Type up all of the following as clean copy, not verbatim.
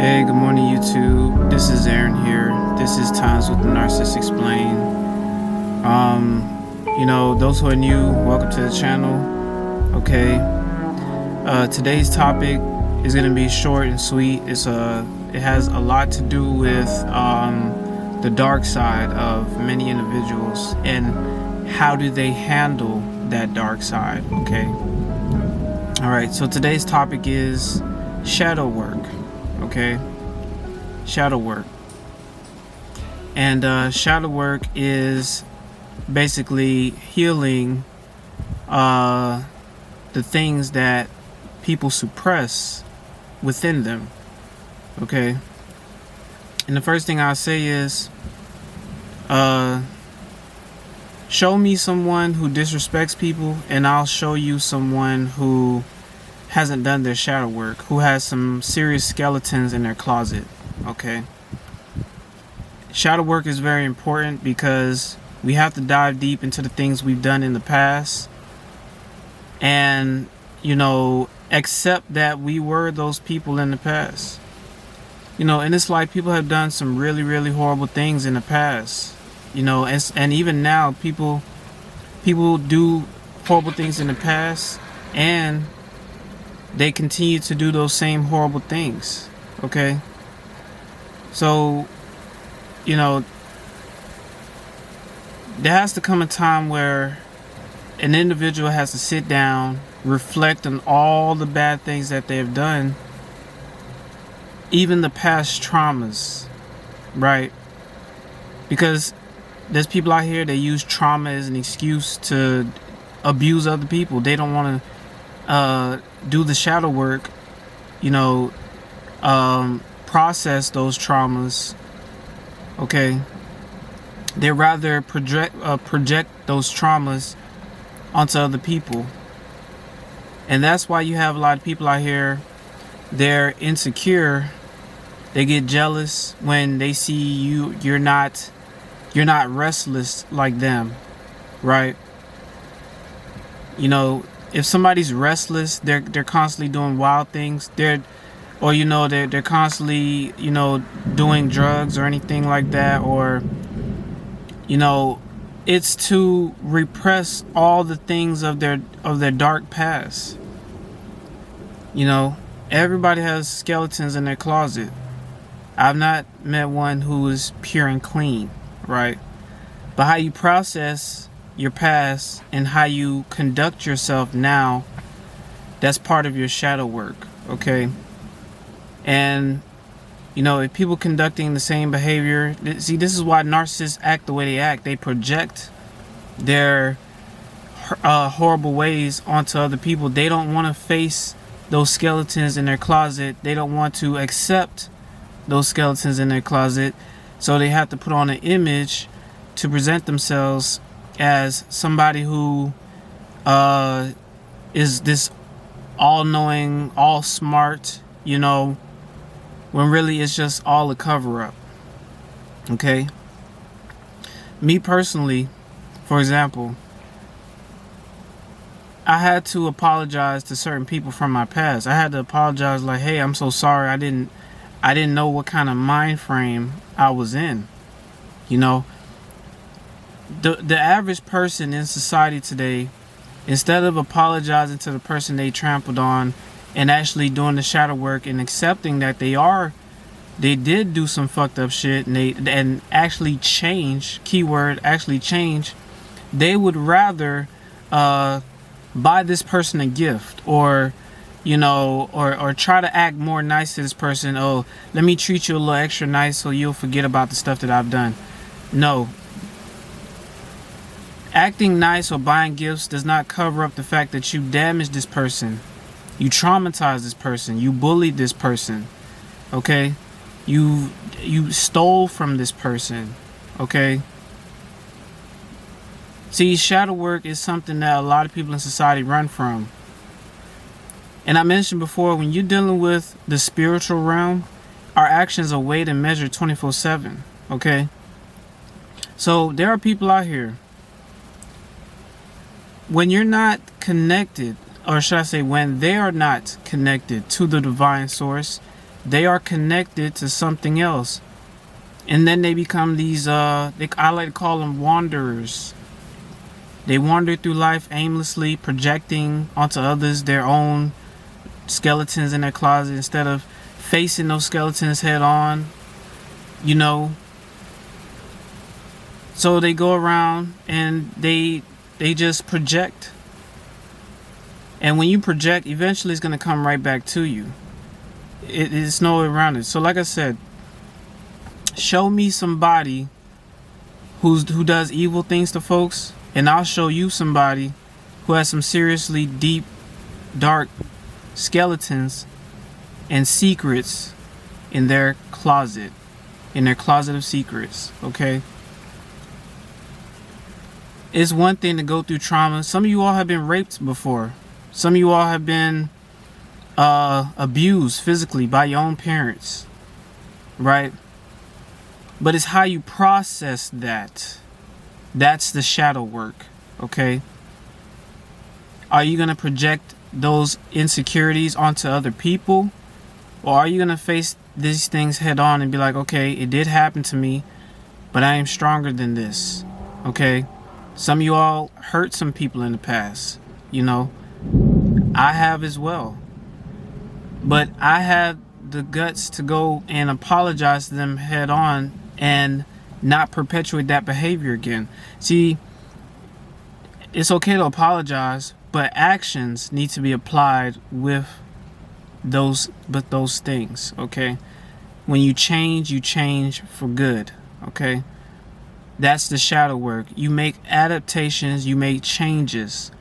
Hey, good morning YouTube. This is Aaron here. This is Times with the Narcissist Explain. Those who are new, welcome to the channel. Okay. Today's topic is gonna be short and sweet. It has a lot to do with the dark side of many individuals and how do they handle that dark side. Okay. Alright, so today's topic is shadow work. Okay, shadow work. And shadow work is basically healing the things that people suppress within them. Okay, and the first thing I'll say is show me someone who disrespects people and I'll show you someone who hasn't done their shadow work, who has some serious skeletons in their closet. Okay, shadow work is very important because we have to dive deep into the things we've done in the past and accept that we were those people in the past. In this life, people have done some really, really horrible things in the past. And even now, people do horrible things in the past and they continue to do those same horrible things. Okay, so there has to come a time where an individual has to sit down, reflect on all the bad things that they have done, even the past traumas, right? Because there's people out here that use trauma as an excuse to abuse other people. They don't want to do the shadow work, process those traumas. Okay, they rather project those traumas onto other people, and that's why you have a lot of people out here. They're insecure. They get jealous when they see you're not restless like them, right? If somebody's restless, they're constantly doing wild things. They're constantly doing drugs or anything like that, or it's to repress all the things of their dark past. Everybody has skeletons in their closet. I've not met one who is pure and clean, right? But how you process your past and how you conduct yourself now, that's part of your shadow work. Okay, and if people conducting the same behavior, see, this is why narcissists act the way they act. They project their horrible ways onto other people. They don't want to face those skeletons in their closet. They don't want to accept those skeletons in their closet, so they have to put on an image to present themselves as somebody who is this all-knowing, all smart, when really it's just all a cover-up. Okay, me personally, for example, I had to apologize to certain people from my past. I had to apologize, like, hey, I'm so sorry. I didn't know what kind of mind frame I was in. The average person in society today, instead of apologizing to the person they trampled on and actually doing the shadow work and accepting that they did do some fucked up shit and actually change, keyword actually change, they would rather buy this person a gift or try to act more nice to this person. Oh, let me treat you a little extra nice so you'll forget about the stuff that I've done. No. Acting nice or buying gifts does not cover up the fact that you damaged this person. You traumatized this person. You bullied this person. Okay? You stole from this person. Okay? See, shadow work is something that a lot of people in society run from. And I mentioned before, when you're dealing with the spiritual realm, our actions are weighed and measured 24/7. Okay? So there are people out here, when you're not connected, or should I say when they are not connected to the divine source, they are connected to something else. And then they become these, I like to call them wanderers. They wander through life aimlessly, projecting onto others their own skeletons in their closet instead of facing those skeletons head on, you know. So they go around and they just project. And when you project, eventually it's going to come right back to you. It's no way around it. So like I said, show me somebody who does evil things to folks, and I'll show you somebody who has some seriously deep, dark skeletons and secrets in their closet of secrets. Okay, it's one thing to go through trauma. Some of you all have been raped before. Some of you all have been abused physically by your own parents, right? But it's how you process that. That's the shadow work. Okay, are you going to project those insecurities onto other people, or are you going to face these things head on and be like, okay, it did happen to me, but I am stronger than this? Okay, some of you all hurt some people in the past, you know. I have as well, but I had the guts to go and apologize to them head on and not perpetuate that behavior again. See, it's okay to apologize, but actions need to be applied with those things. Okay, when you change for good. Okay, that's the shadow work. You make adaptations, you make changes.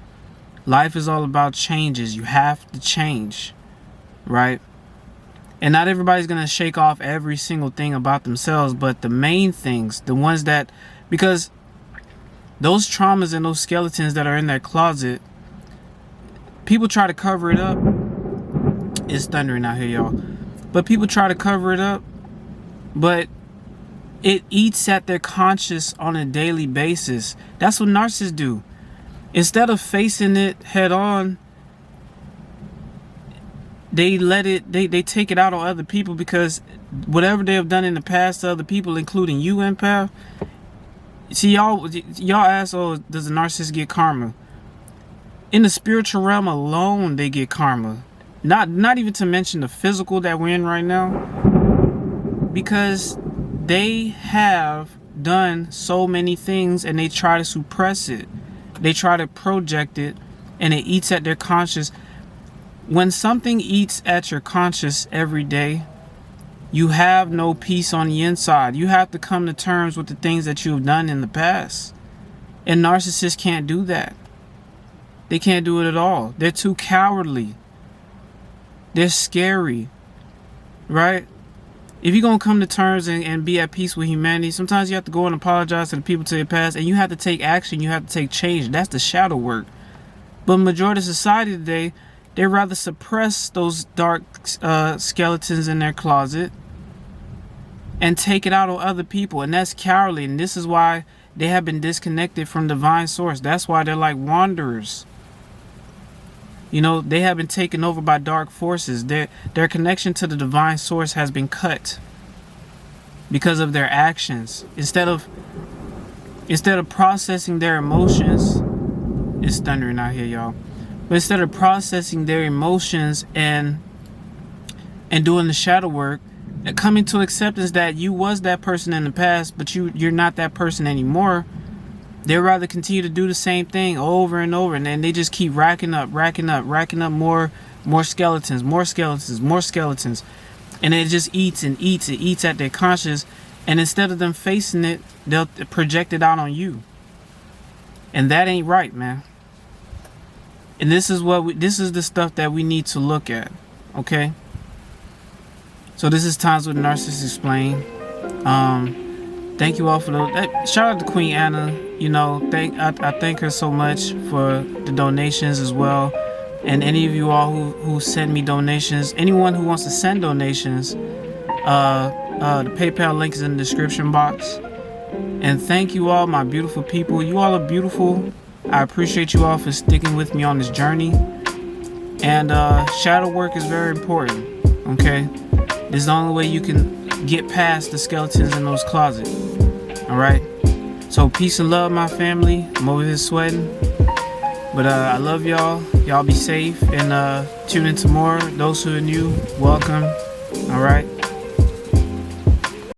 Life is all about changes. You have to change, right? And not everybody's going to shake off every single thing about themselves, but the main things, the ones that, because those traumas and those skeletons that are in that closet, people try to cover it up. It's thundering out here, y'all. But people try to cover it up, but it eats at their conscience on a daily basis. That's what narcissists do. Instead of facing it head on, they take it out on other people, because whatever they have done in the past to other people, including you, empath. See, y'all ask, oh, does a narcissist get karma? In the spiritual realm alone, they get karma. Not even to mention the physical that we're in right now, because they have done so many things and they try to suppress it. They try to project it, and it eats at their conscience. When something eats at your conscience every day, you have no peace on the inside. You have to come to terms with the things that you have done in the past. And narcissists can't do that. They can't do it at all. They're too cowardly. They're scary, right? If you're going to come to terms and be at peace with humanity, sometimes you have to go and apologize to the people to your past, and you have to take action. You have to take change. That's the shadow work. But majority of society today, they rather suppress those dark skeletons in their closet and take it out on other people. And that's cowardly. And this is why they have been disconnected from divine source. That's why they're like wanderers. You know, they have been taken over by dark forces. Their connection to the divine source has been cut because of their actions. Instead of processing their emotions, it's thundering out here, y'all. But instead of processing their emotions and doing the shadow work, coming to acceptance that you was that person in the past, but you're not that person anymore, they rather continue to do the same thing over and over, and then they just keep racking up more skeletons, and it just eats at their conscience. And instead of them facing it, they'll project it out on you, and that ain't right, man. And this is the stuff that we need to look at. Okay, so this is Times with Narcissists Explained. Thank you all for the shout out to Queen Anna. You know, I thank her so much for the donations as well. And any of you all who send me donations, anyone who wants to send donations, the PayPal link is in the description box. And thank you all, my beautiful people. You all are beautiful. I appreciate you all for sticking with me on this journey. And shadow work is very important. Okay, This is the only way you can get past the skeletons in those closets. Alright? So peace and love, my family. I'm over here sweating. But I love y'all. Y'all be safe and tune in to more. Those who are new, welcome. Alright?